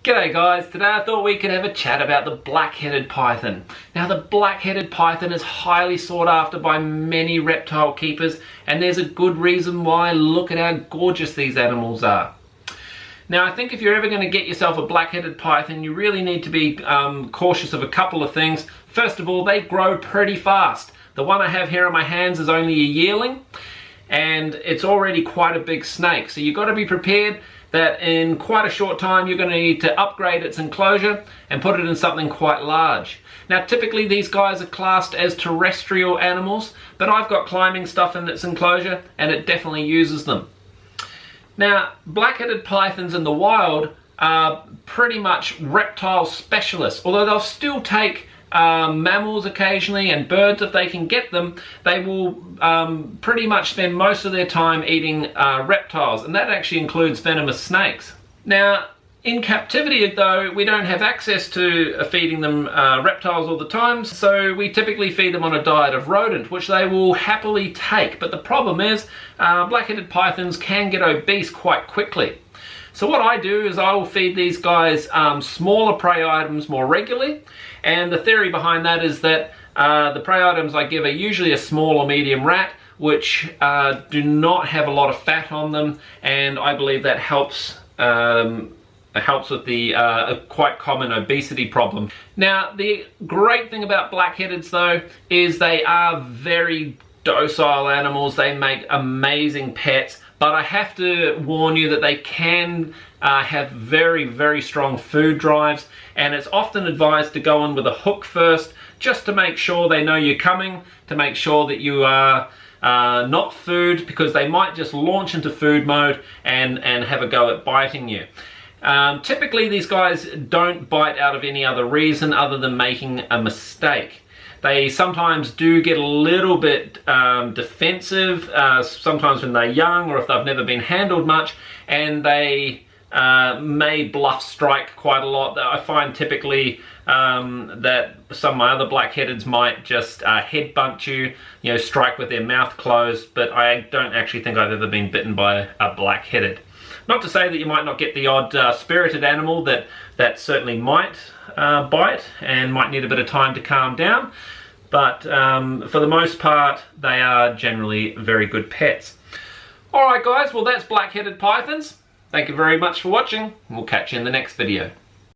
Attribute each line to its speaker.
Speaker 1: G'day guys, today I thought we could have a chat about the black-headed python. Now the black-headed python is highly sought after by many reptile keepers, and there's a good reason why. Look at how gorgeous these animals are. Now I think if you're ever going to get yourself a black-headed python, you really need to be cautious of a couple of things. First of all, they grow pretty fast. The one I have here in my hands is only a yearling, and it's already quite a big snake, so you've got to be prepared that in quite a short time you're going to need to upgrade its enclosure and put it in something quite large. Now typically these guys are classed as terrestrial animals, but I've got climbing stuff in its enclosure and it definitely uses them. Now black-headed pythons in the wild are pretty much reptile specialists, although they'll still take mammals occasionally and birds if they can get them. They will pretty much spend most of their time eating reptiles, and that actually includes venomous snakes. Now in captivity though, we don't have access to feeding them reptiles all the time, so we typically feed them on a diet of rodent, which they will happily take. But the problem is black-headed pythons can get obese quite quickly. So what I do is I will feed these guys smaller prey items more regularly, and the theory behind that is that the prey items I give are usually a small or medium rat, which do not have a lot of fat on them, and I believe that helps with the quite common obesity problem. Now the great thing about black-headeds though is they are very docile animals. They make amazing pets. But I have to warn you that they can have very, very strong food drives, and it's often advised to go in with a hook first, just to make sure they know you're coming, to make sure that you are not food, because they might just launch into food mode and have a go at biting you. Typically these guys don't bite out of any other reason other than making a mistake. They sometimes do get a little bit defensive, sometimes when they're young or if they've never been handled much, and they may bluff strike quite a lot. I find typically that some of my other black-headeds might just headbutt you, strike with their mouth closed, but I don't actually think I've ever been bitten by a black-headed. Not to say that you might not get the odd spirited animal that certainly might bite and might need a bit of time to calm down, but for the most part they are generally very good pets. Alright guys, well that's black-headed pythons. Thank you very much for watching, and we'll catch you in the next video.